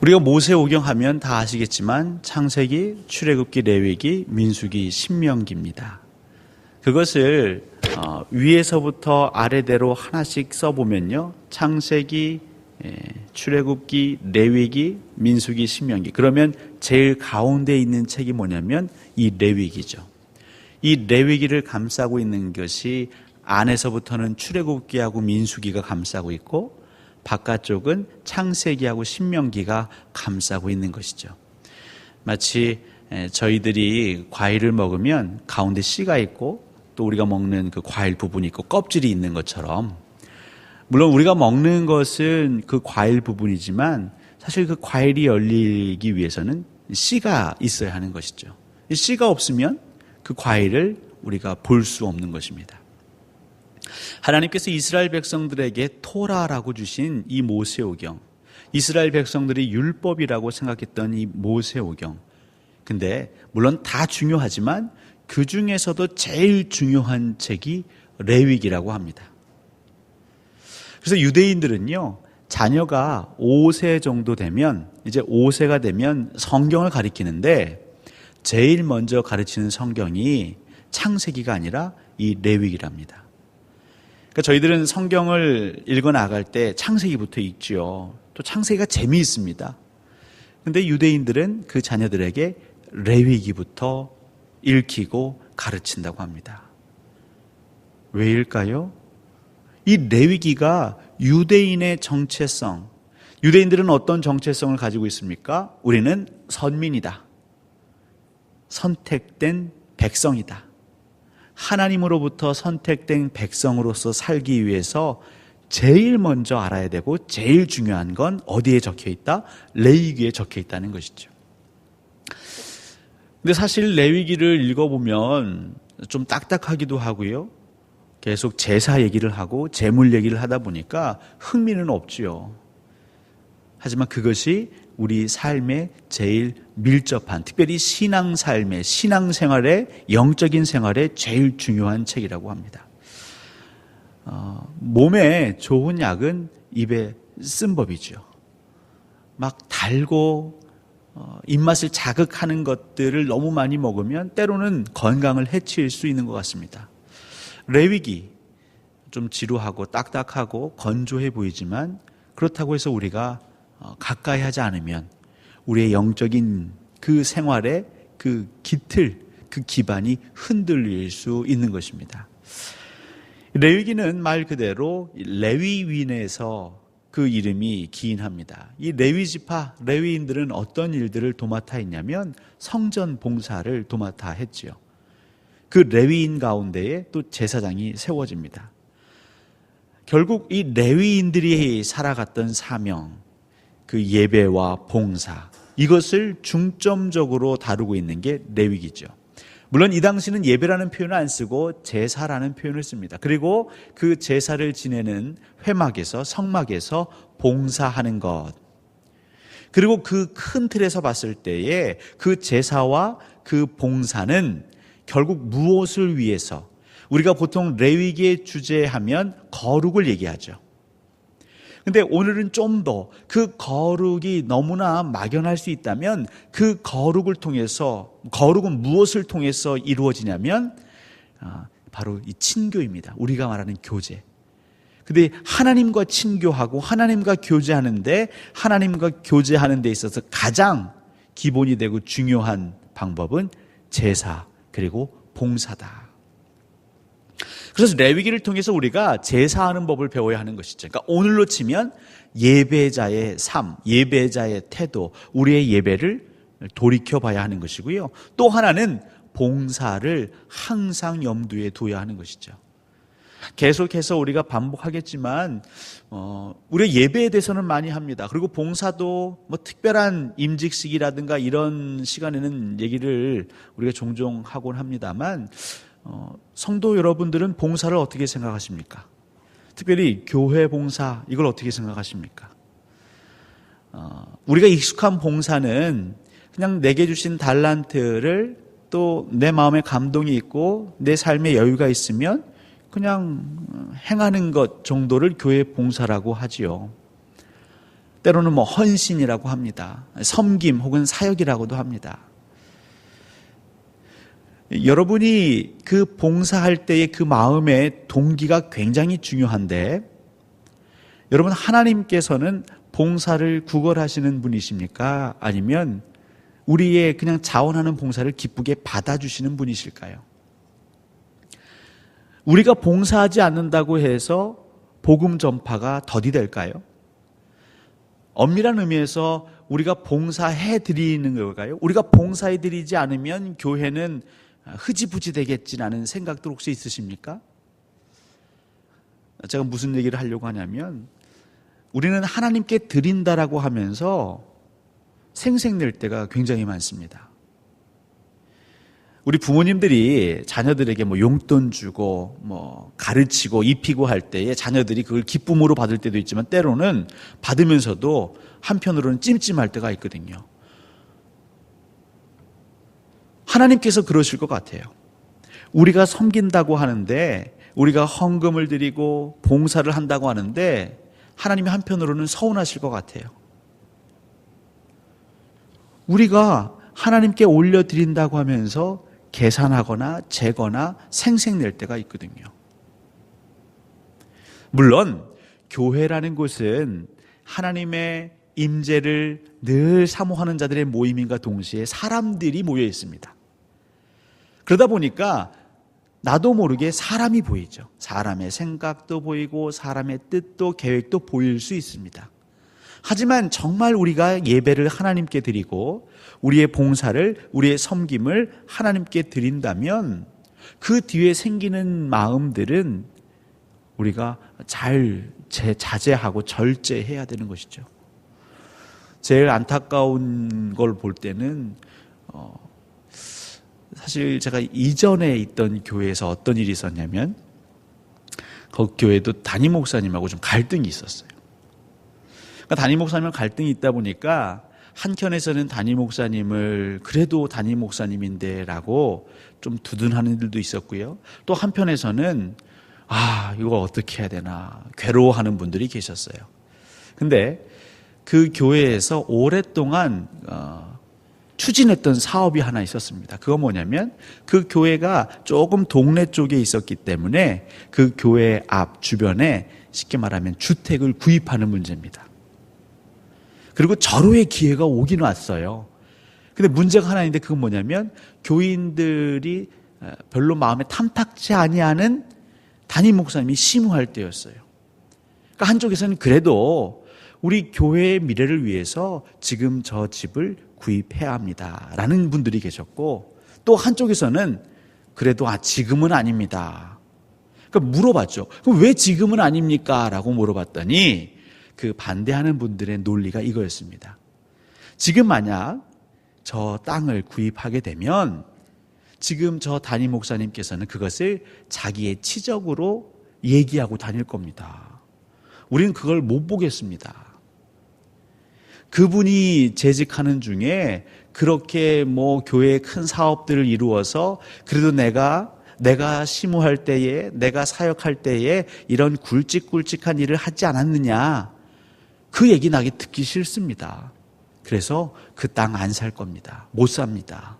우리가 모세오경 하면 다 아시겠지만 창세기, 출애굽기, 레위기, 민수기, 신명기입니다. 그것을 위에서부터 아래대로 하나씩 써보면요, 창세기, 출애굽기, 레위기, 민수기, 신명기. 그러면 제일 가운데 있는 책이 뭐냐면 이 레위기죠. 이 레위기를 감싸고 있는 것이 안에서부터는 출애굽기하고 민수기가 감싸고 있고 바깥쪽은 창세기하고 신명기가 감싸고 있는 것이죠. 마치 저희들이 과일을 먹으면 가운데 씨가 있고 또 우리가 먹는 그 과일 부분이 있고 껍질이 있는 것처럼, 물론 우리가 먹는 것은 그 과일 부분이지만 사실 그 과일이 열리기 위해서는 씨가 있어야 하는 것이죠. 이 씨가 없으면 그 과일을 우리가 볼 수 없는 것입니다. 하나님께서 이스라엘 백성들에게 토라라고 주신 이 모세오경, 이스라엘 백성들이 율법이라고 생각했던 이 모세오경, 근데 물론 다 중요하지만 그 중에서도 제일 중요한 책이 레위기라고 합니다. 그래서 유대인들은요, 자녀가 5세 정도 되면, 이제 5세가 되면 성경을 가리키는데 제일 먼저 가르치는 성경이 창세기가 아니라 이 레위기랍니다. 그러니까 저희들은 성경을 읽어 나갈 때 창세기부터 읽지요. 또 창세기가 재미있습니다. 그런데 유대인들은 그 자녀들에게 레위기부터 읽히고 가르친다고 합니다. 왜일까요? 이 레위기가 유대인의 정체성, 유대인들은 어떤 정체성을 가지고 있습니까? 우리는 선민이다. 선택된 백성이다. 하나님으로부터 선택된 백성으로서 살기 위해서 제일 먼저 알아야 되고 제일 중요한 건 어디에 적혀 있다? 레위기에 적혀 있다는 것이죠. 근데 사실 레위기를 읽어보면 좀 딱딱하기도 하고요, 계속 제사 얘기를 하고 제물 얘기를 하다 보니까 흥미는 없지요. 하지만 그것이 우리 삶의 제일 밀접한, 특별히 신앙생활의 영적인 생활에 제일 중요한 책이라고 합니다. 몸에 좋은 약은 입에 쓴 법이죠. 막 달고 입맛을 자극하는 것들을 너무 많이 먹으면 때로는 건강을 해칠 수 있는 것 같습니다. 레위기, 좀 지루하고 딱딱하고 건조해 보이지만 그렇다고 해서 우리가 가까이 하지 않으면 우리의 영적인 그 생활의 그 기틀, 그 기반이 흔들릴 수 있는 것입니다. 레위기는 말 그대로 레위윈에서 그 이름이 기인합니다. 이 레위지파, 레위인들은 어떤 일들을 도맡아 했냐면 성전 봉사를 도맡아 했지요. 그 레위인 가운데에 또 제사장이 세워집니다. 결국 이 레위인들이 살아갔던 사명, 그 예배와 봉사, 이것을 중점적으로 다루고 있는 게 레위기죠. 물론 이 당시는 예배라는 표현을 안 쓰고 제사라는 표현을 씁니다. 그리고 그 제사를 지내는 회막에서, 성막에서 봉사하는 것, 그리고 그 큰 틀에서 봤을 때에 그 제사와 그 봉사는 결국 무엇을 위해서, 우리가 보통 레위기의 주제하면 거룩을 얘기하죠. 근데 오늘은 좀 더 그 거룩이 너무나 막연할 수 있다면 그 거룩을 통해서, 거룩은 무엇을 통해서 이루어지냐면 바로 이 친교입니다. 우리가 말하는 교제. 근데 하나님과 친교하고 하나님과 교제하는데, 하나님과 교제하는 데 있어서 가장 기본이 되고 중요한 방법은 제사 그리고 봉사다. 그래서 레위기를 통해서 우리가 제사하는 법을 배워야 하는 것이죠. 그러니까 오늘로 치면 예배자의 삶, 예배자의 태도, 우리의 예배를 돌이켜봐야 하는 것이고요. 또 하나는 봉사를 항상 염두에 둬야 하는 것이죠. 계속해서 우리가 반복하겠지만 우리의 예배에 대해서는 많이 합니다. 그리고 봉사도 뭐 특별한 임직식이라든가 이런 시간에는 얘기를 우리가 종종 하곤 합니다만 성도 여러분들은 봉사를 어떻게 생각하십니까? 특별히 교회 봉사, 이걸 어떻게 생각하십니까? 우리가 익숙한 봉사는 그냥 내게 주신 달란트를 또 내 마음에 감동이 있고 내 삶에 여유가 있으면 그냥 행하는 것 정도를 교회 봉사라고 하지요. 때로는 뭐 헌신이라고 합니다. 섬김 혹은 사역이라고도 합니다. 여러분이 그 봉사할 때의 그 마음의 동기가 굉장히 중요한데, 여러분 하나님께서는 봉사를 구걸하시는 분이십니까? 아니면 우리의 그냥 자원하는 봉사를 기쁘게 받아주시는 분이실까요? 우리가 봉사하지 않는다고 해서 복음 전파가 더디 될까요? 엄밀한 의미에서 우리가 봉사해 드리는 걸까요? 우리가 봉사해 드리지 않으면 교회는 흐지부지 되겠지라는 생각도 혹시 있으십니까? 제가 무슨 얘기를 하려고 하냐면, 우리는 하나님께 드린다라고 하면서 생색낼 때가 굉장히 많습니다. 우리 부모님들이 자녀들에게 뭐 용돈 주고 뭐 가르치고 입히고 할 때에 자녀들이 그걸 기쁨으로 받을 때도 있지만, 때로는 받으면서도 한편으로는 찜찜할 때가 있거든요. 하나님께서 그러실 것 같아요. 우리가 섬긴다고 하는데, 우리가 헌금을 드리고 봉사를 한다고 하는데 하나님이 한편으로는 서운하실 것 같아요. 우리가 하나님께 올려드린다고 하면서 계산하거나 재거나 생색낼 때가 있거든요. 물론 교회라는 곳은 하나님의 임재를 늘 사모하는 자들의 모임인가 동시에 사람들이 모여 있습니다. 그러다 보니까 나도 모르게 사람이 보이죠. 사람의 생각도 보이고 사람의 뜻도 계획도 보일 수 있습니다. 하지만 정말 우리가 예배를 하나님께 드리고 우리의 봉사를, 우리의 섬김을 하나님께 드린다면 그 뒤에 생기는 마음들은 우리가 잘 자제하고 절제해야 되는 것이죠. 제일 안타까운 걸 볼 때는 사실 제가 이전에 있던 교회에서 어떤 일이 있었냐면, 그 교회도 담임 목사님하고 좀 갈등이 있었어요. 그러니까 담임 목사님과 갈등이 있다 보니까 한켠에서는 담임 목사님을 그래도 담임 목사님인데 라고 좀 두둔하는 일도 있었고요. 또 한편에서는 이거 어떻게 해야 되나 괴로워하는 분들이 계셨어요. 근데 그 교회에서 오랫동안 추진했던 사업이 하나 있었습니다. 그거 뭐냐면, 그 교회가 조금 동네 쪽에 있었기 때문에 그 교회 앞 주변에 쉽게 말하면 주택을 구입하는 문제입니다. 그리고 절호의 기회가 오긴 왔어요. 근데 문제가 하나 있는데, 그건 뭐냐면 교인들이 별로 마음에 탐탁지 아니하는 담임 목사님이 심우할 때였어요. 그러니까 한쪽에서는 그래도 우리 교회의 미래를 위해서 지금 저 집을 구입해야 합니다 라는 분들이 계셨고, 또 한쪽에서는 그래도 지금은 아닙니다. 그러니까 물어봤죠. 그럼 왜 지금은 아닙니까? 라고 물어봤더니 그 반대하는 분들의 논리가 이거였습니다. 지금 만약 저 땅을 구입하게 되면 지금 저 담임 목사님께서는 그것을 자기의 치적으로 얘기하고 다닐 겁니다. 우리는 그걸 못 보겠습니다. 그분이 재직하는 중에 그렇게 뭐 교회의 큰 사업들을 이루어서 그래도 내가 심우할 때에, 내가 사역할 때에 이런 굵직굵직한 일을 하지 않았느냐, 그 얘기 나게 듣기 싫습니다. 그래서 그 땅 안 살 겁니다. 못 삽니다.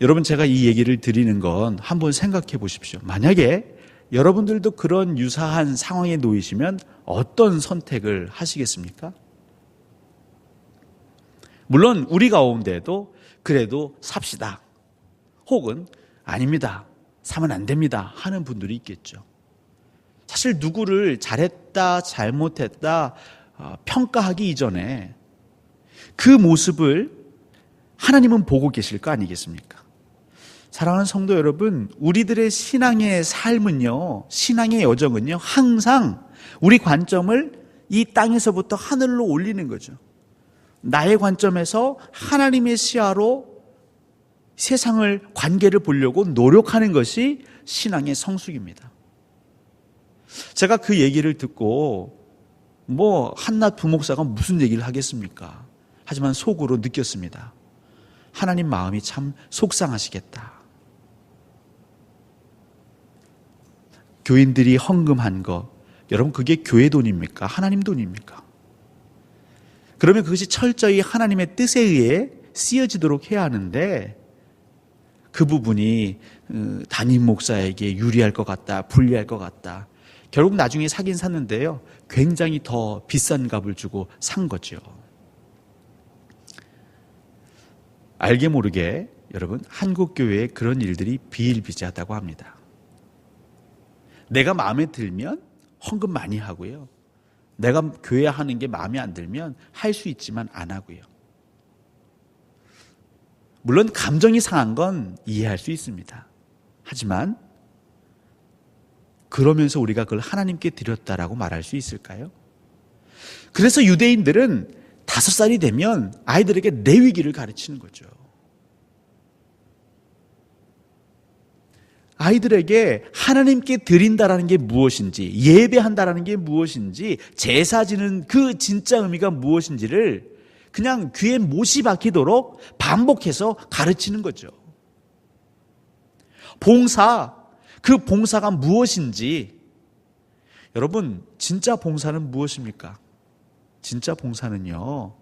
여러분, 제가 이 얘기를 드리는 건 한번 생각해 보십시오. 만약에 여러분들도 그런 유사한 상황에 놓이시면 어떤 선택을 하시겠습니까? 물론 우리 가운데도 그래도 삽시다, 혹은 아닙니다, 사면 안 됩니다 하는 분들이 있겠죠. 사실 누구를 잘했다 잘못했다 평가하기 이전에 그 모습을 하나님은 보고 계실 거 아니겠습니까? 사랑하는 성도 여러분, 우리들의 신앙의 삶은요, 신앙의 여정은요, 항상 우리 관점을 이 땅에서부터 하늘로 올리는 거죠. 나의 관점에서 하나님의 시야로 세상을, 관계를 보려고 노력하는 것이 신앙의 성숙입니다. 제가 그 얘기를 듣고 한낱 부목사가 무슨 얘기를 하겠습니까? 하지만 속으로 느꼈습니다. 하나님 마음이 참 속상하시겠다. 교인들이 헌금한 거, 여러분, 그게 교회 돈입니까? 하나님 돈입니까? 그러면 그것이 철저히 하나님의 뜻에 의해 쓰여지도록 해야 하는데, 그 부분이 담임 목사에게 유리할 것 같다, 불리할 것 같다. 결국 나중에 사긴 샀는데요, 굉장히 더 비싼 값을 주고 산 거죠. 알게 모르게 여러분, 한국 교회에 그런 일들이 비일비재하다고 합니다. 내가 마음에 들면 헌금 많이 하고요, 내가 교회 하는 게 마음에 안 들면 할 수 있지만 안 하고요. 물론 감정이 상한 건 이해할 수 있습니다. 하지만 그러면서 우리가 그걸 하나님께 드렸다라고 말할 수 있을까요? 그래서 유대인들은 5살이 되면 아이들에게 레위기를 가르치는 거죠. 아이들에게 하나님께 드린다라는 게 무엇인지, 예배한다라는 게 무엇인지, 제사 지는 그 진짜 의미가 무엇인지를 그냥 귀에 못이 박히도록 반복해서 가르치는 거죠. 봉사, 그 봉사가 무엇인지, 여러분, 진짜 봉사는 무엇입니까? 진짜 봉사는요,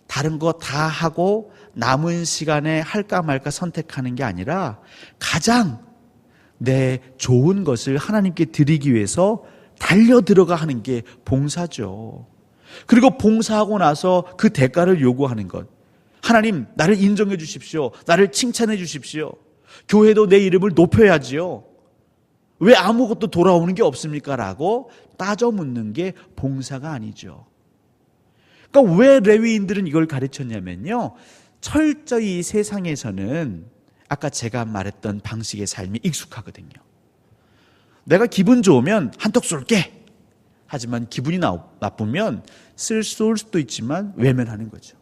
다른 거 다 하고 남은 시간에 할까 말까 선택하는 게 아니라 가장 내 좋은 것을 하나님께 드리기 위해서 달려 들어가 하는 게 봉사죠. 그리고 봉사하고 나서 그 대가를 요구하는 것. 하나님, 나를 인정해 주십시오. 나를 칭찬해 주십시오. 교회도 내 이름을 높여야지요. 왜 아무것도 돌아오는 게 없습니까? 라고 따져 묻는 게 봉사가 아니죠. 그러니까 왜 레위인들은 이걸 가르쳤냐면요, 철저히 세상에서는 아까 제가 말했던 방식의 삶이 익숙하거든요. 내가 기분 좋으면 한턱 쏠게. 하지만 기분이 나쁘면 쏠 수도 있지만 외면하는 거죠.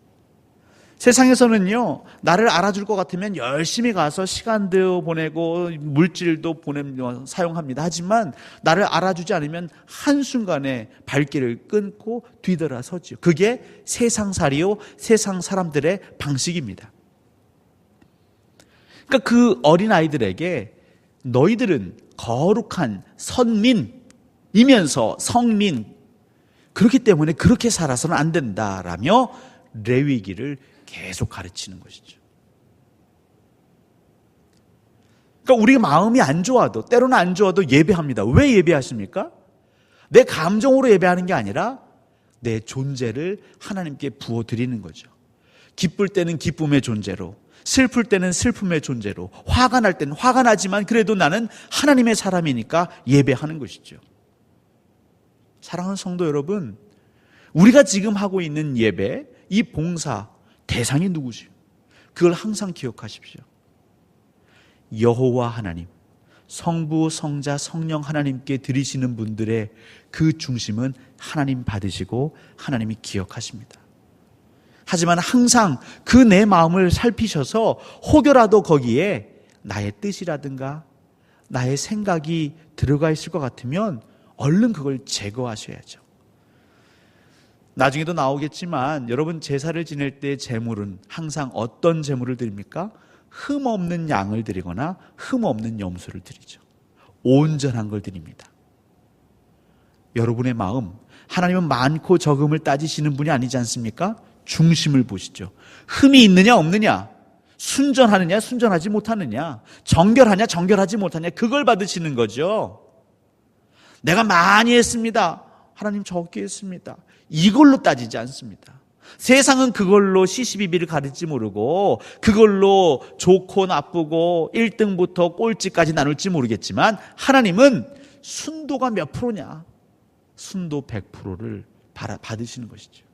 세상에서는요, 나를 알아줄 것 같으면 열심히 가서 시간도 보내고 물질도 사용합니다. 하지만 나를 알아주지 않으면 한순간에 발길을 끊고 뒤돌아서죠. 그게 세상살이요, 세상 사람들의 방식입니다. 그러니까 그 어린아이들에게 너희들은 거룩한 선민이면서 성민, 그렇기 때문에 그렇게 살아서는 안 된다라며 레위기를 계속 가르치는 것이죠. 그러니까 우리 마음이 안 좋아도, 때로는 안 좋아도 예배합니다. 왜 예배하십니까? 내 감정으로 예배하는 게 아니라 내 존재를 하나님께 부어드리는 거죠. 기쁠 때는 기쁨의 존재로, 슬플 때는 슬픔의 존재로, 화가 날 때는 화가 나지만 그래도 나는 하나님의 사람이니까 예배하는 것이죠. 사랑하는 성도 여러분, 우리가 지금 하고 있는 예배, 이 봉사 대상이 누구죠? 그걸 항상 기억하십시오. 여호와 하나님, 성부, 성자, 성령 하나님께 드리시는 분들의 그 중심은 하나님 받으시고 하나님이 기억하십니다. 하지만 항상 그 내 마음을 살피셔서 혹여라도 거기에 나의 뜻이라든가 나의 생각이 들어가 있을 것 같으면 얼른 그걸 제거하셔야죠. 나중에도 나오겠지만 여러분, 제사를 지낼 때 제물은 항상 어떤 제물을 드립니까? 흠 없는 양을 드리거나 흠 없는 염소를 드리죠. 온전한 걸 드립니다. 여러분의 마음, 하나님은 많고 적음을 따지시는 분이 아니지 않습니까? 중심을 보시죠. 흠이 있느냐 없느냐, 순전하느냐 순전하지 못하느냐, 정결하냐 정결하지 못하냐, 그걸 받으시는 거죠. 내가 많이 했습니다, 하나님 적게 했습니다, 이걸로 따지지 않습니다. 세상은 그걸로 시시비비를 가릴지 모르고 그걸로 좋고 나쁘고 1등부터 꼴찌까지 나눌지 모르겠지만 하나님은 순도가 몇 프로냐, 순도 100%를 받으시는 것이죠.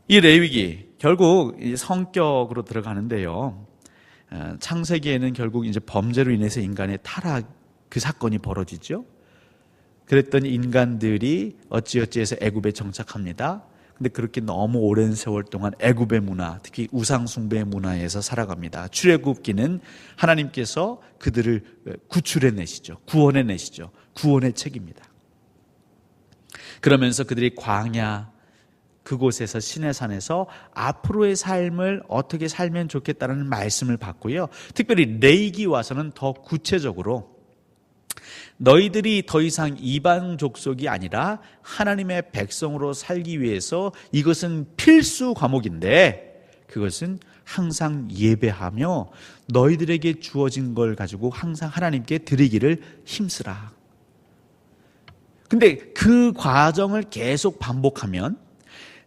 이 레위기 결국 성격으로 들어가는데요, 창세기에는 결국 이제 범죄로 인해서 인간의 타락, 그 사건이 벌어지죠. 그랬더니 인간들이 어찌어찌해서 애굽에 정착합니다. 근데 그렇게 너무 오랜 세월 동안 애굽의 문화, 특히 우상 숭배의 문화에서 살아갑니다. 출애굽기는 하나님께서 그들을 구출해내시죠. 구원해내시죠. 구원의 책입니다. 그러면서 그들이 광야, 그곳에서 시내산에서 앞으로의 삶을 어떻게 살면 좋겠다는 말씀을 받고요. 특별히 레위기 와서는 더 구체적으로 너희들이 더 이상 이방 족속이 아니라 하나님의 백성으로 살기 위해서 이것은 필수 과목인데 그것은 항상 예배하며 너희들에게 주어진 걸 가지고 항상 하나님께 드리기를 힘쓰라. 근데 그 과정을 계속 반복하면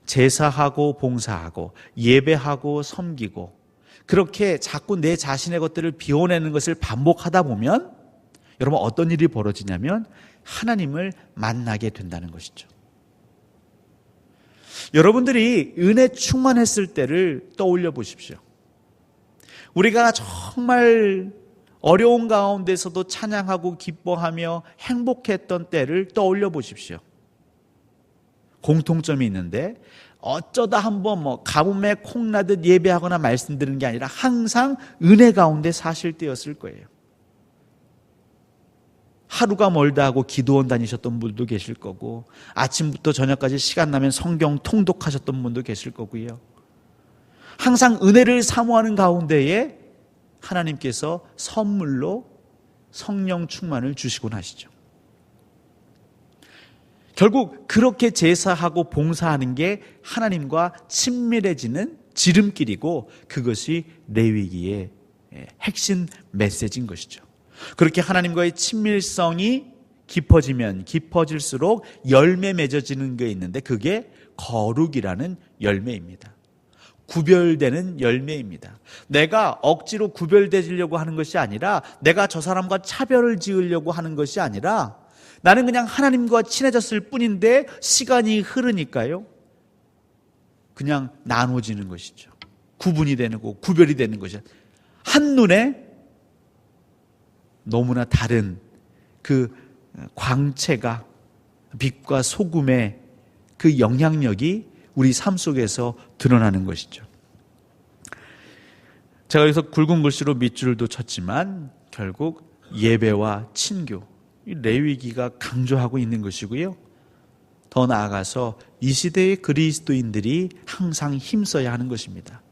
제사하고 봉사하고 예배하고 섬기고 그렇게 자꾸 내 자신의 것들을 비워내는 것을 반복하다 보면 여러분 어떤 일이 벌어지냐면 하나님을 만나게 된다는 것이죠. 여러분들이 은혜 충만했을 때를 떠올려 보십시오. 우리가 정말 어려운 가운데서도 찬양하고 기뻐하며 행복했던 때를 떠올려 보십시오. 공통점이 있는데 어쩌다 한번 가뭄에 콩나듯 예배하거나 말씀드리는 게 아니라 항상 은혜 가운데 사실 때였을 거예요. 하루가 멀다 하고 기도원 다니셨던 분도 계실 거고 아침부터 저녁까지 시간 나면 성경 통독하셨던 분도 계실 거고요. 항상 은혜를 사모하는 가운데에 하나님께서 선물로 성령 충만을 주시곤 하시죠. 결국 그렇게 제사하고 봉사하는 게 하나님과 친밀해지는 지름길이고 그것이 레위기의 핵심 메시지인 것이죠. 그렇게 하나님과의 친밀성이 깊어지면 깊어질수록 열매 맺어지는 게 있는데 그게 거룩이라는 열매입니다. 구별되는 열매입니다. 내가 억지로 구별되려고 하는 것이 아니라 내가 저 사람과 차별을 지으려고 하는 것이 아니라 나는 그냥 하나님과 친해졌을 뿐인데 시간이 흐르니까요. 그냥 나눠지는 것이죠. 구분이 되는 거, 구별이 되는 것이죠. 한눈에 너무나 다른 그 광채가 빛과 소금의 그 영향력이 우리 삶 속에서 드러나는 것이죠. 제가 여기서 굵은 글씨로 밑줄도 쳤지만 결국 예배와 친교, 레위기가 강조하고 있는 것이고요. 더 나아가서 이 시대의 그리스도인들이 항상 힘써야 하는 것입니다.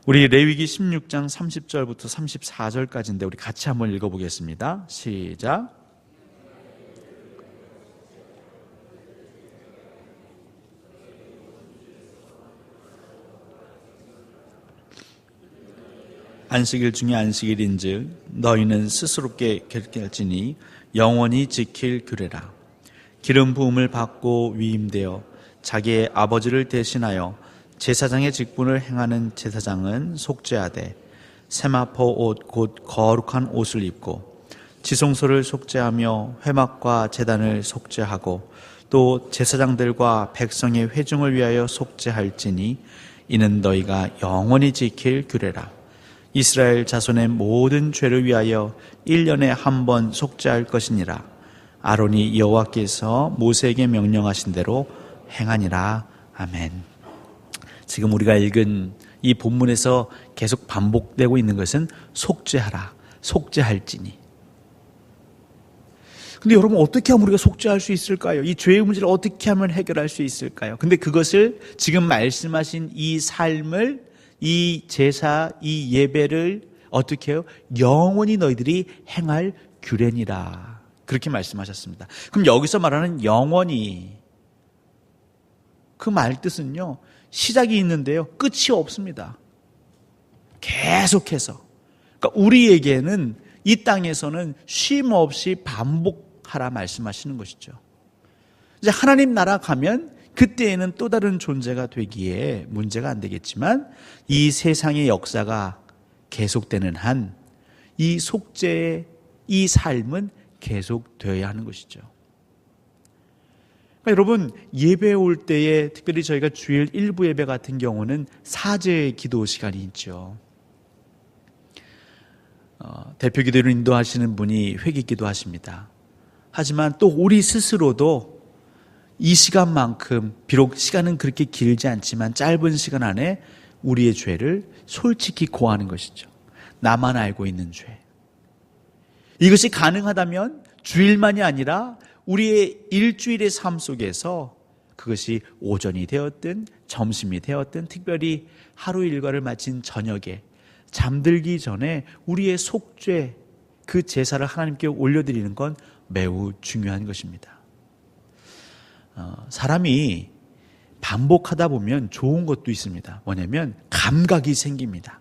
우리 레위기 16장 30절부터 34절까지인데 우리 같이 한번 읽어보겠습니다. 시작. 안식일 중에 안식일인즉 너희는 스스롭게 결결지니 영원히 지킬 규례라. 기름 부음을 받고 위임되어 자기의 아버지를 대신하여 제사장의 직분을 행하는 제사장은 속죄하되 세마포 옷 곧 거룩한 옷을 입고 지성소를 속죄하며 회막과 제단을 속죄하고 또 제사장들과 백성의 회중을 위하여 속죄할지니 이는 너희가 영원히 지킬 규례라. 이스라엘 자손의 모든 죄를 위하여 1년에 한 번 속죄할 것이니라. 아론이 여호와께서 모세에게 명령하신 대로 행하니라. 아멘. 지금 우리가 읽은 이 본문에서 계속 반복되고 있는 것은 속죄하라, 속죄할지니. 근데 여러분 어떻게 하면 우리가 속죄할 수 있을까요? 이 죄의 문제를 어떻게 하면 해결할 수 있을까요? 근데 그것을 지금 말씀하신 이 삶을, 이 제사, 이 예배를 어떻게 해요? 영원히 너희들이 행할 규례니라. 그렇게 말씀하셨습니다. 그럼 여기서 말하는 영원히, 그 말 뜻은요, 시작이 있는데요, 끝이 없습니다. 계속해서. 그러니까 우리에게는 이 땅에서는 쉼 없이 반복하라 말씀하시는 것이죠. 이제 하나님 나라 가면 그때에는 또 다른 존재가 되기에 문제가 안 되겠지만 이 세상의 역사가 계속되는 한 이 속죄의 이 삶은 계속되어야 하는 것이죠. 그러니까 여러분 예배 올 때에 특별히 저희가 주일 일부 예배 같은 경우는 사제 기도 시간이 있죠. 대표 기도를 인도하시는 분이 회개 기도하십니다. 하지만 또 우리 스스로도 이 시간만큼 비록 시간은 그렇게 길지 않지만 짧은 시간 안에 우리의 죄를 솔직히 고하는 것이죠. 나만 알고 있는 죄. 이것이 가능하다면 주일만이 아니라 우리의 일주일의 삶 속에서 그것이 오전이 되었든 점심이 되었든 특별히 하루 일과를 마친 저녁에 잠들기 전에 우리의 속죄, 그 제사를 하나님께 올려드리는 건 매우 중요한 것입니다. 사람이 반복하다 보면 좋은 것도 있습니다. 뭐냐면 감각이 생깁니다.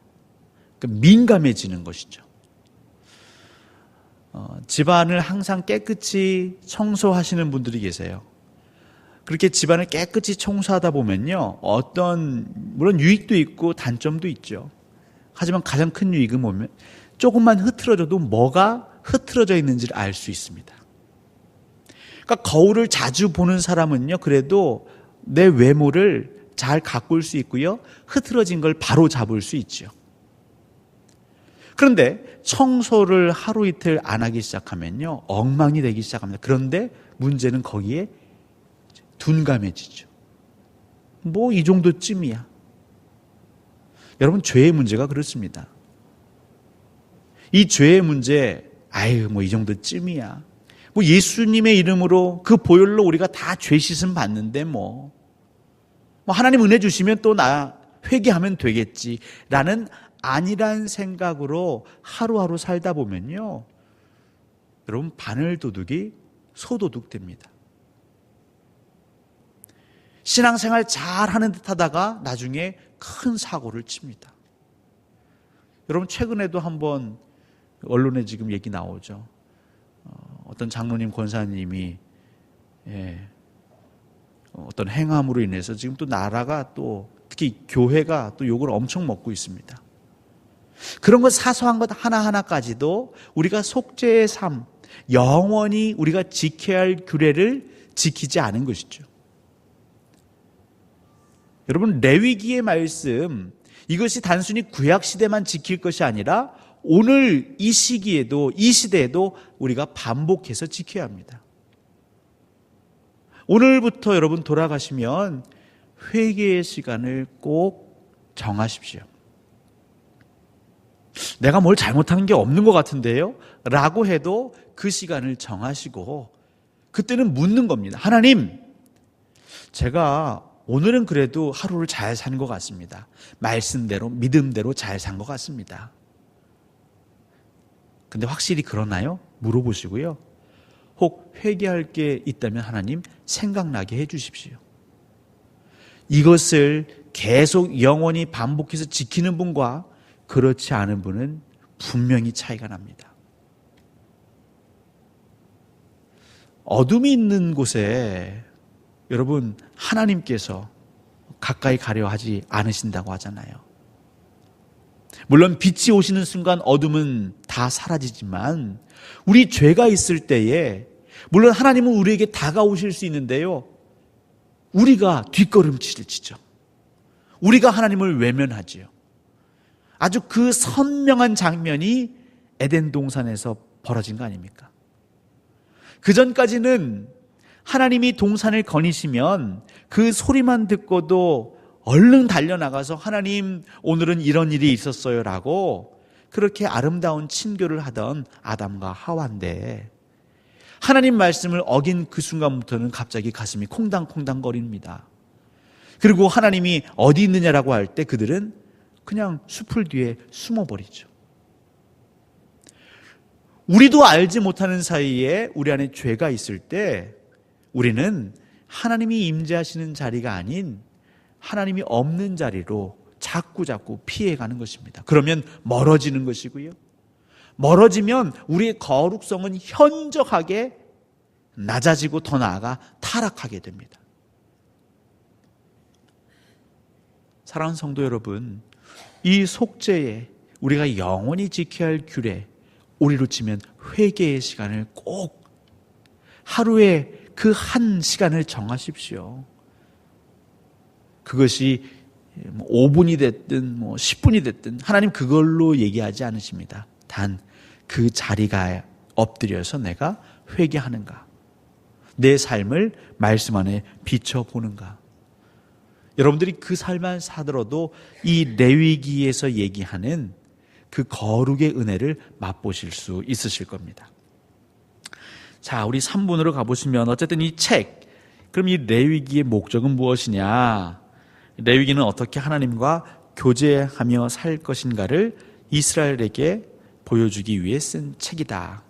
민감해지는 것이죠. 집안을 항상 깨끗이 청소하시는 분들이 계세요. 그렇게 집안을 깨끗이 청소하다 보면요, 물론 유익도 있고 단점도 있죠. 하지만 가장 큰 유익은 뭐냐면 조금만 흐트러져도 뭐가 흐트러져 있는지를 알 수 있습니다. 그러니까 거울을 자주 보는 사람은요, 그래도 내 외모를 잘 가꿀 수 있고요, 흐트러진 걸 바로 잡을 수 있죠. 그런데 청소를 하루 이틀 안 하기 시작하면요, 엉망이 되기 시작합니다. 그런데 문제는 거기에 둔감해지죠. 뭐 이 정도쯤이야. 여러분, 죄의 문제가 그렇습니다. 이 죄의 문제, 뭐 이 정도쯤이야. 뭐 예수님의 이름으로 그 보혈로 우리가 다 죄 씻음 받는데 뭐 하나님 은혜 주시면 또 나 회개하면 되겠지라는 아니란 생각으로 하루하루 살다 보면요, 여러분, 바늘도둑이 소도둑 됩니다. 신앙생활 잘 하는 듯 하다가 나중에 큰 사고를 칩니다. 여러분, 최근에도 한번 언론에 지금 얘기 나오죠. 어떤 장로님 권사님이 어떤 행함으로 인해서 지금 또 나라가 또 특히 교회가 또 욕을 엄청 먹고 있습니다. 그런 것, 사소한 것 하나하나까지도 우리가 속죄의 삶, 영원히 우리가 지켜야 할 규례를 지키지 않은 것이죠. 여러분, 레위기의 말씀, 이것이 단순히 구약시대만 지킬 것이 아니라 오늘 이 시기에도, 이 시대에도 우리가 반복해서 지켜야 합니다. 오늘부터 여러분 돌아가시면 회개의 시간을 꼭 정하십시오. 내가 뭘 잘못한 게 없는 것 같은데요? 라고 해도 그 시간을 정하시고 그때는 묻는 겁니다. 하나님, 제가 오늘은 그래도 하루를 잘 산 것 같습니다. 말씀대로, 믿음대로 잘 산 것 같습니다. 근데 확실히 그러나요? 물어보시고요. 혹 회개할 게 있다면 하나님 생각나게 해 주십시오. 이것을 계속 영원히 반복해서 지키는 분과 그렇지 않은 분은 분명히 차이가 납니다. 어둠이 있는 곳에 여러분, 하나님께서 가까이 가려 하지 않으신다고 하잖아요. 물론 빛이 오시는 순간 어둠은 다 사라지지만 우리 죄가 있을 때에 물론 하나님은 우리에게 다가오실 수 있는데요, 우리가 뒷걸음질을 치죠. 우리가 하나님을 외면하지요. 아주 그 선명한 장면이 에덴 동산에서 벌어진 거 아닙니까? 그 전까지는 하나님이 동산을 거니시면 그 소리만 듣고도 얼른 달려나가서 하나님, 오늘은 이런 일이 있었어요 라고 그렇게 아름다운 친교를 하던 아담과 하와인데, 하나님 말씀을 어긴 그 순간부터는 갑자기 가슴이 콩당콩당 거립니다. 그리고 하나님이 어디 있느냐라고 할 때 그들은 그냥 숲을 뒤에 숨어버리죠. 우리도 알지 못하는 사이에 우리 안에 죄가 있을 때 우리는 하나님이 임재하시는 자리가 아닌 하나님이 없는 자리로 자꾸 피해가는 것입니다. 그러면 멀어지는 것이고요, 멀어지면 우리의 거룩성은 현저하게 낮아지고 더 나아가 타락하게 됩니다. 사랑하는 성도 여러분, 이 속죄에 우리가 영원히 지켜야 할 규례, 우리로 치면 회개의 시간을 꼭 하루에 그 한 시간을 정하십시오. 그것이 5분이 됐든 10분이 됐든 하나님 그걸로 얘기하지 않으십니다. 단 그 자리가 엎드려서 내가 회개하는가, 내 삶을 말씀 안에 비춰보는가. 여러분들이 그 삶만 사더라도 이 레위기에서 얘기하는 그 거룩의 은혜를 맛보실 수 있으실 겁니다. 자, 우리 3분으로 가보시면 어쨌든 이 책, 그럼 이 레위기의 목적은 무엇이냐, 레위기는 어떻게 하나님과 교제하며 살 것인가를 이스라엘에게 보여주기 위해 쓴 책이다.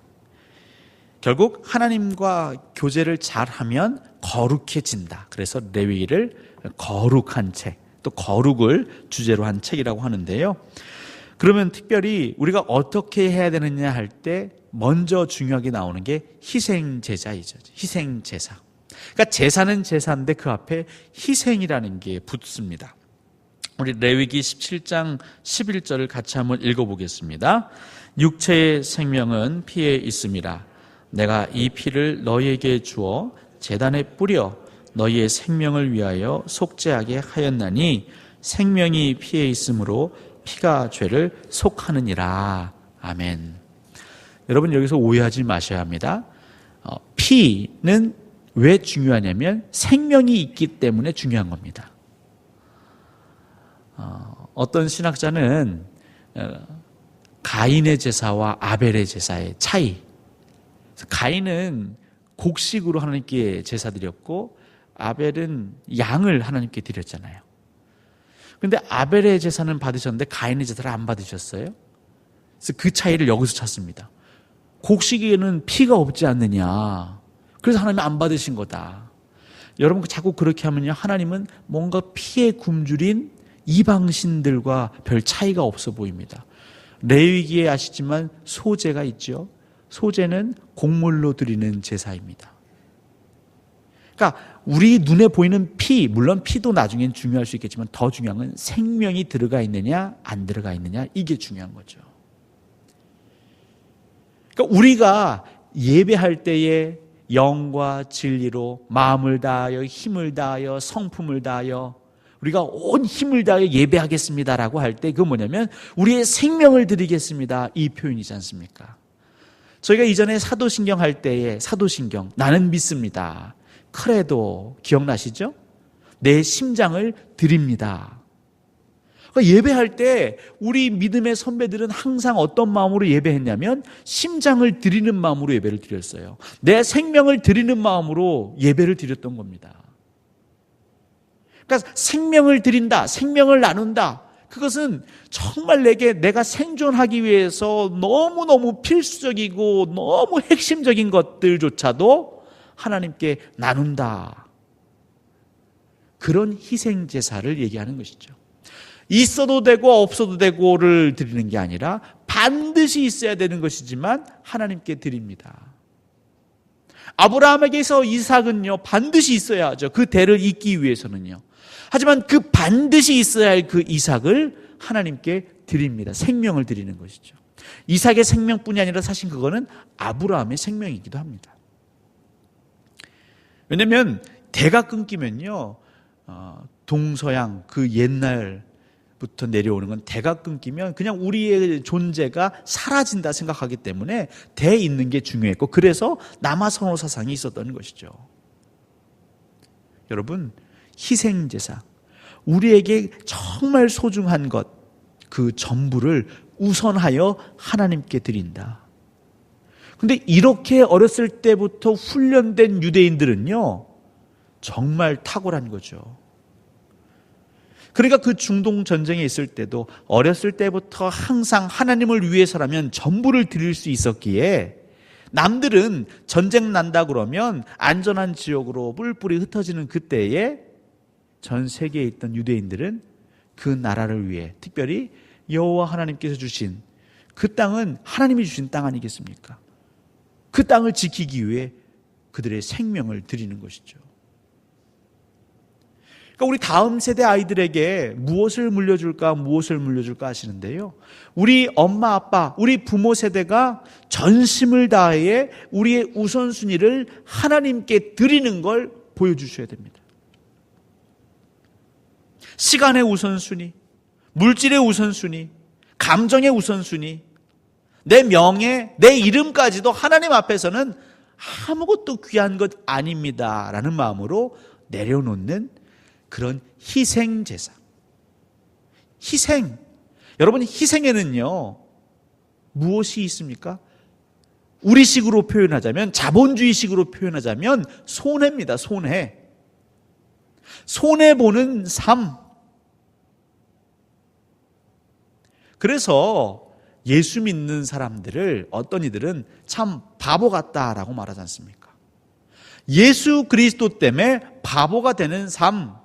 결국 하나님과 교제를 잘하면 거룩해진다. 그래서 레위기를 거룩한 책, 또 거룩을 주제로 한 책이라고 하는데요. 그러면 특별히 우리가 어떻게 해야 되느냐 할 때 먼저 중요하게 나오는 게 희생제사이죠. 희생제사. 그러니까 제사는 제사인데 그 앞에 희생이라는 게 붙습니다. 우리 레위기 17장 11절을 같이 한번 읽어보겠습니다. 육체의 생명은 피에 있음이라. 내가 이 피를 너희에게 주어 제단에 뿌려 너희의 생명을 위하여 속죄하게 하였나니 생명이 피에 있으므로 피가 죄를 속하느니라. 아멘. 여러분 여기서 오해하지 마셔야 합니다. 피는 왜 중요하냐면 생명이 있기 때문에 중요한 겁니다. 어떤 신학자는 가인의 제사와 아벨의 제사의 차이, 가인은 곡식으로 하나님께 제사 드렸고 아벨은 양을 하나님께 드렸잖아요. 그런데 아벨의 제사는 받으셨는데 가인의 제사를 안 받으셨어요. 그래서 그 차이를 여기서 찾습니다. 곡식에는 피가 없지 않느냐, 그래서 하나님이 안 받으신 거다. 여러분 자꾸 그렇게 하면요, 하나님은 뭔가 피에 굶주린 이방신들과 별 차이가 없어 보입니다. 레위기에 아시지만 소제가 있죠. 소제는 곡물로 드리는 제사입니다. 그러니까 우리 눈에 보이는 피, 물론 피도 나중엔 중요할 수 있겠지만 더 중요한 건 생명이 들어가 있느냐 안 들어가 있느냐, 이게 중요한 거죠. 그러니까 우리가 예배할 때에 영과 진리로 마음을 다하여 힘을 다하여 성품을 다하여 우리가 온 힘을 다하여 예배하겠습니다라고 할 때 그건 뭐냐면 우리의 생명을 드리겠습니다, 이 표현이지 않습니까? 저희가 이전에 사도신경 할 때에 사도신경 나는 믿습니다, 크레도 기억나시죠? 내 심장을 드립니다. 그러니까 예배할 때 우리 믿음의 선배들은 항상 어떤 마음으로 예배했냐면 심장을 드리는 마음으로 예배를 드렸어요. 내 생명을 드리는 마음으로 예배를 드렸던 겁니다. 그러니까 생명을 드린다, 생명을 나눈다, 그것은 정말 내가 생존하기 위해서 너무너무 필수적이고 너무 핵심적인 것들조차도 하나님께 나눈다. 그런 희생제사를 얘기하는 것이죠. 있어도 되고 없어도 되고를 드리는 게 아니라 반드시 있어야 되는 것이지만 하나님께 드립니다. 아브라함에게서 이삭은요, 반드시 있어야 하죠. 그 대를 잇기 위해서는요. 하지만 그 반드시 있어야 할 그 이삭을 하나님께 드립니다. 생명을 드리는 것이죠. 이삭의 생명뿐이 아니라 사실 그거는 아브라함의 생명이기도 합니다. 왜냐하면 대가 끊기면요, 동서양 그 옛날부터 내려오는 건 대가 끊기면 그냥 우리의 존재가 사라진다 생각하기 때문에 대 있는 게 중요했고, 그래서 남아선호 사상이 있었던 것이죠. 여러분, 희생제사, 우리에게 정말 소중한 것, 그 전부를 우선하여 하나님께 드린다. 근데 이렇게 어렸을 때부터 훈련된 유대인들은요, 정말 탁월한 거죠. 그러니까 그 중동 전쟁에 있을 때도 어렸을 때부터 항상 하나님을 위해서라면 전부를 드릴 수 있었기에, 남들은 전쟁 난다 그러면 안전한 지역으로 뿔뿔이 흩어지는 그때에 전 세계에 있던 유대인들은 그 나라를 위해, 특별히 여호와 하나님께서 주신 그 땅은 하나님이 주신 땅 아니겠습니까? 그 땅을 지키기 위해 그들의 생명을 드리는 것이죠. 그러니까 우리 다음 세대 아이들에게 무엇을 물려줄까 하시는데요, 우리 엄마 아빠, 우리 부모 세대가 전심을 다해 우리의 우선순위를 하나님께 드리는 걸 보여주셔야 됩니다. 시간의 우선순위, 물질의 우선순위, 감정의 우선순위, 내 명예, 내 이름까지도 하나님 앞에서는 아무것도 귀한 것 아닙니다 라는 마음으로 내려놓는 그런 희생제사. 희생. 여러분, 희생에는요, 무엇이 있습니까? 우리식으로 표현하자면, 자본주의식으로 표현하자면 손해입니다. 손해. 손해보는 삶. 그래서 예수 믿는 사람들을 어떤 이들은 참 바보 같다라고 말하지 않습니까? 예수 그리스도 때문에 바보가 되는 삶,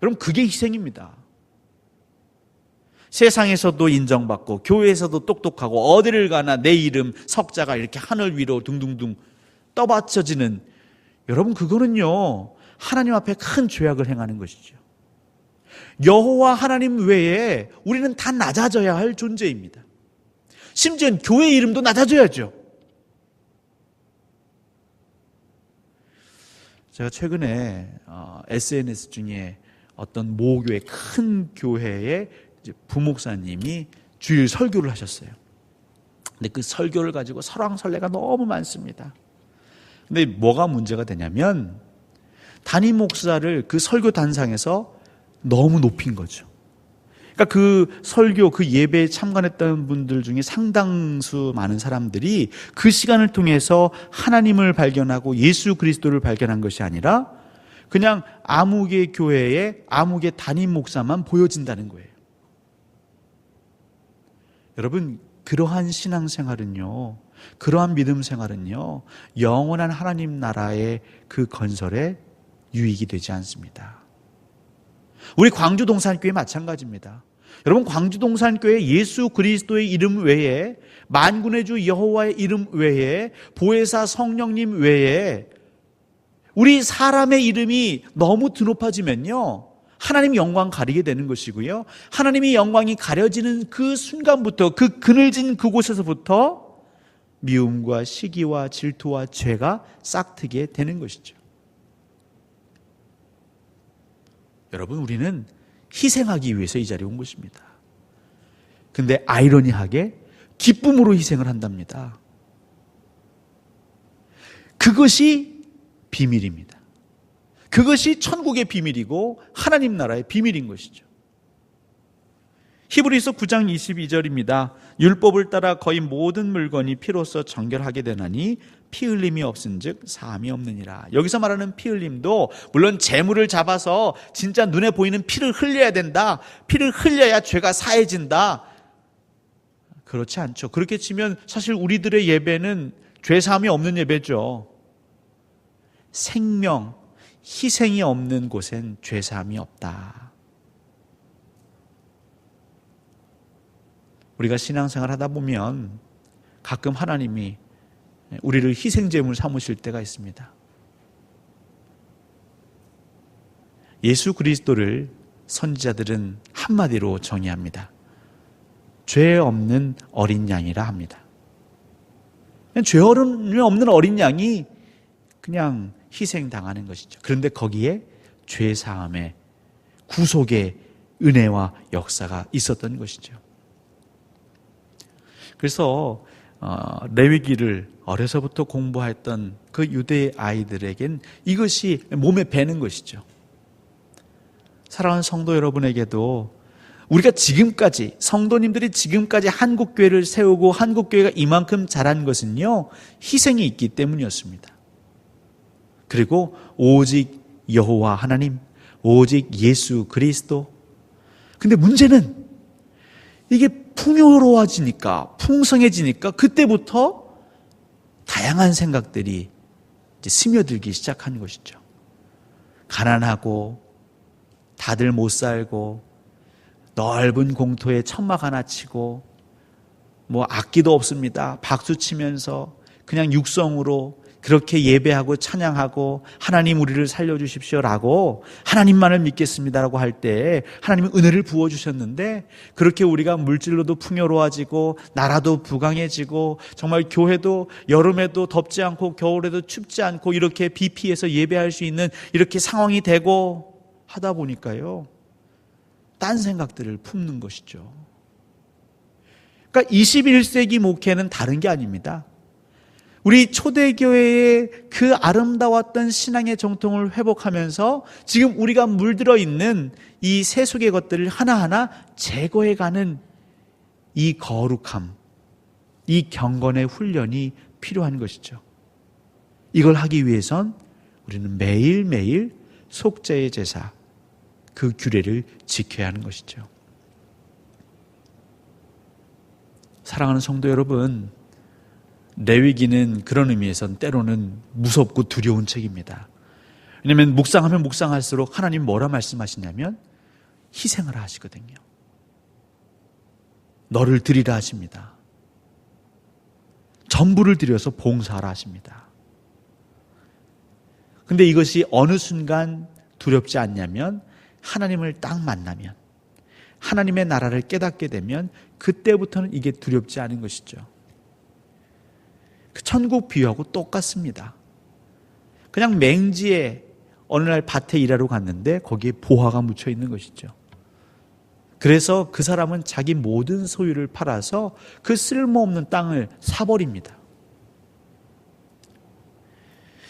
여러분 그게 희생입니다. 세상에서도 인정받고 교회에서도 똑똑하고 어디를 가나 내 이름 석자가 이렇게 하늘 위로 둥둥둥 떠받쳐지는, 여러분 그거는요 하나님 앞에 큰 죄악을 행하는 것이죠. 여호와 하나님 외에 우리는 다 낮아져야 할 존재입니다. 심지어 교회 이름도 낮아져야죠. 제가 최근에 SNS 중에 어떤 모교회, 큰 교회의 부목사님이 주일 설교를 하셨어요. 근데 그 설교를 가지고 설왕설래가 너무 많습니다. 근데 뭐가 문제가 되냐면 담임 목사를 그 설교 단상에서 너무 높인 거죠. 그러니까 그 설교, 그 예배에 참관했던 분들 중에 상당수 많은 사람들이 그 시간을 통해서 하나님을 발견하고 예수 그리스도를 발견한 것이 아니라 그냥 아무개 교회의 아무개 담임 목사만 보여진다는 거예요. 여러분, 그러한 신앙생활은요, 그러한 믿음 생활은요, 영원한 하나님 나라의 그 건설에 유익이 되지 않습니다. 우리 광주동산교회 마찬가지입니다. 여러분, 광주동산교회 예수 그리스도의 이름 외에, 만군의 주 여호와의 이름 외에, 보혜사 성령님 외에 우리 사람의 이름이 너무 드높아지면요, 하나님 영광 가리게 되는 것이고요, 하나님의 영광이 가려지는 그 순간부터, 그 그늘진 그곳에서부터 미움과 시기와 질투와 죄가 싹트게 되는 것이죠. 여러분, 우리는 희생하기 위해서 이 자리에 온 것입니다. 근데 아이러니하게 기쁨으로 희생을 한답니다. 그것이 비밀입니다. 그것이 천국의 비밀이고 하나님 나라의 비밀인 것이죠. 히브리서 9장 22절입니다. 율법을 따라 거의 모든 물건이 피로써 정결하게 되나니 피 흘림이 없은즉 사함이 없느니라. 여기서 말하는 피 흘림도 물론 재물을 잡아서 진짜 눈에 보이는 피를 흘려야 된다, 피를 흘려야 죄가 사해진다, 그렇지 않죠. 그렇게 치면 사실 우리들의 예배는 죄 사함이 없는 예배죠. 생명, 희생이 없는 곳엔 죄 사함이 없다. 우리가 신앙생활 하다 보면 가끔 하나님이 우리를 희생제물 삼으실 때가 있습니다. 예수 그리스도를 선지자들은 한마디로 정의합니다. 죄 없는 어린 양이라 합니다. 죄 없는 어린 양이 그냥 희생당하는 것이죠. 그런데 거기에 죄 사함의 구속의 은혜와 역사가 있었던 것이죠. 그래서 레위기를 어려서부터 공부했던 그 유대 아이들에겐 이것이 몸에 배는 것이죠. 사랑하는 성도 여러분에게도 우리가 지금까지, 성도님들이 지금까지 한국교회를 세우고 한국교회가 이만큼 자란 것은요, 희생이 있기 때문이었습니다. 그리고 오직 여호와 하나님, 오직 예수 그리스도. 근데 문제는 이게 풍요로워지니까, 풍성해지니까 그때부터 다양한 생각들이 이제 스며들기 시작한 것이죠. 가난하고 다들 못 살고 넓은 공터에 천막 하나 치고 뭐 악기도 없습니다. 박수 치면서 그냥 육성으로 그렇게 예배하고 찬양하고 하나님 우리를 살려주십시오라고 하나님만을 믿겠습니다라고 할 때 하나님은 은혜를 부어주셨는데, 그렇게 우리가 물질로도 풍요로워지고 나라도 부강해지고 정말 교회도 여름에도 덥지 않고 겨울에도 춥지 않고 이렇게 비 피해서 예배할 수 있는 이렇게 상황이 되고 하다 보니까요, 딴 생각들을 품는 것이죠. 그러니까 21세기 목회는 다른 게 아닙니다. 우리 초대교회의 그 아름다웠던 신앙의 정통을 회복하면서 지금 우리가 물들어 있는 이 세속의 것들을 하나하나 제거해가는 이 거룩함, 이 경건의 훈련이 필요한 것이죠. 이걸 하기 위해선 우리는 매일매일 속죄의 제사, 그 규례를 지켜야 하는 것이죠. 사랑하는 성도 여러분, 레위기는 그런 의미에선 때로는 무섭고 두려운 책입니다. 왜냐하면 묵상하면 묵상할수록 하나님 뭐라 말씀하시냐면 희생을 하시거든요. 너를 드리라 하십니다. 전부를 드려서 봉사하라 하십니다. 근데 이것이 어느 순간 두렵지 않냐면 하나님을 딱 만나면, 하나님의 나라를 깨닫게 되면 그때부터는 이게 두렵지 않은 것이죠. 그 천국 비유하고 똑같습니다. 그냥 맹지에 어느 날 밭에 일하러 갔는데 거기에 보화가 묻혀 있는 것이죠. 그래서 그 사람은 자기 모든 소유를 팔아서 그 쓸모없는 땅을 사버립니다.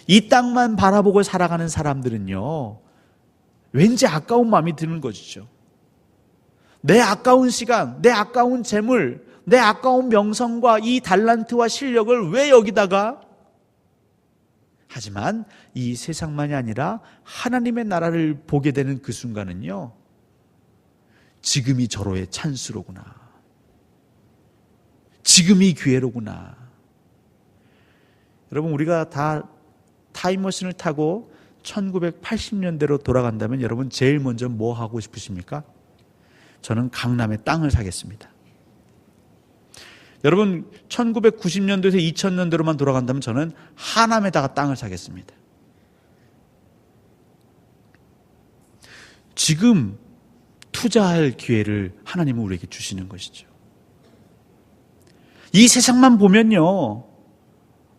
이 땅만 바라보고 살아가는 사람들은요, 왠지 아까운 마음이 드는 것이죠. 내 아까운 시간, 내 아까운 재물, 내 아까운 명성과 이 달란트와 실력을 왜 여기다가? 하지만 이 세상만이 아니라 하나님의 나라를 보게 되는 그 순간은요, 지금이 절호의 찬스로구나. 지금이 기회로구나. 여러분, 우리가 다 타임머신을 타고 1980년대로 돌아간다면 여러분 제일 먼저 뭐 하고 싶으십니까? 저는 강남에 땅을 사겠습니다. 여러분 1990년도에서 2000년대로만 돌아간다면 저는 하남에다가 땅을 사겠습니다. 지금 투자할 기회를 하나님은 우리에게 주시는 것이죠. 이 세상만 보면요,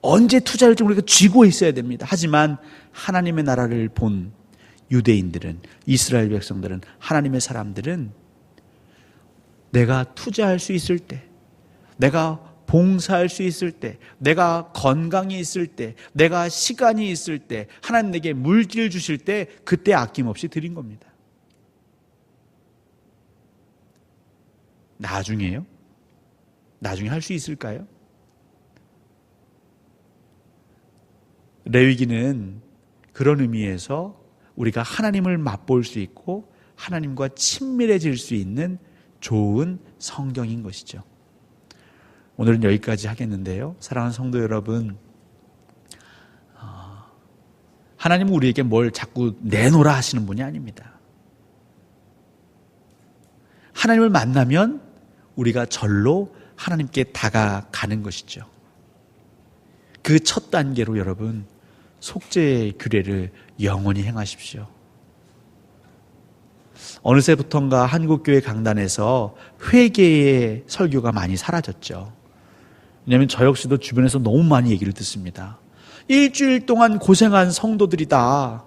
언제 투자할지 우리가 쥐고 있어야 됩니다. 하지만 하나님의 나라를 본 유대인들은, 이스라엘 백성들은, 하나님의 사람들은 내가 투자할 수 있을 때, 내가 봉사할 수 있을 때, 내가 건강이 있을 때, 내가 시간이 있을 때, 하나님 내게 물질 주실 때 그때 아낌없이 드린 겁니다. 나중에요? 나중에 할 수 있을까요? 레위기는 그런 의미에서 우리가 하나님을 맛볼 수 있고 하나님과 친밀해질 수 있는 좋은 성경인 것이죠. 오늘은 여기까지 하겠는데요. 사랑하는 성도 여러분, 하나님은 우리에게 뭘 자꾸 내놓으라 하시는 분이 아닙니다. 하나님을 만나면 우리가 절로 하나님께 다가가는 것이죠. 그 첫 단계로 여러분, 속죄의 규례를 영원히 행하십시오. 어느새부턴가 한국교회 강단에서 회개의 설교가 많이 사라졌죠. 왜냐하면 저 역시도 주변에서 너무 많이 얘기를 듣습니다. 일주일 동안 고생한 성도들이다.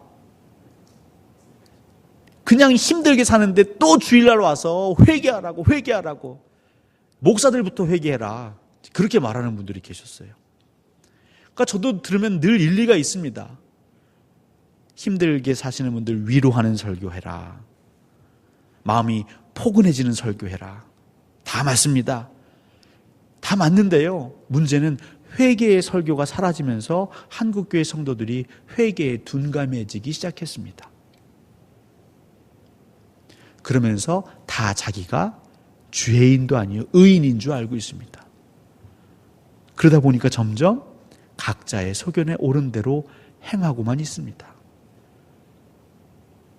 그냥 힘들게 사는데 또 주일날 와서 회개하라고. 목사들부터 회개해라. 그렇게 말하는 분들이 계셨어요. 그러니까 저도 들으면 늘 일리가 있습니다. 힘들게 사시는 분들 위로하는 설교해라. 마음이 포근해지는 설교해라. 다 맞습니다. 다 맞는데요. 문제는 회개의 설교가 사라지면서 한국교회 성도들이 회개에 둔감해지기 시작했습니다. 그러면서 다 자기가 죄인도 아니요 의인인 줄 알고 있습니다. 그러다 보니까 점점 각자의 소견에 옳은 대로 행하고만 있습니다.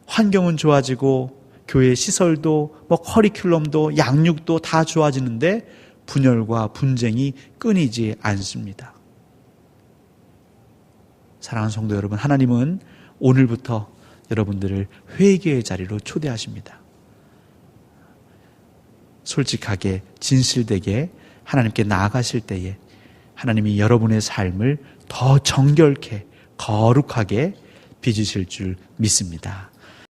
환경은 좋아지고 교회 시설도 커리큘럼도 양육도 다 좋아지는데 분열과 분쟁이 끊이지 않습니다. 사랑하는 성도 여러분, 하나님은 오늘부터 여러분들을 회개의 자리로 초대하십니다. 솔직하게 진실되게 하나님께 나아가실 때에 하나님이 여러분의 삶을 더 정결케 거룩하게 빚으실 줄 믿습니다.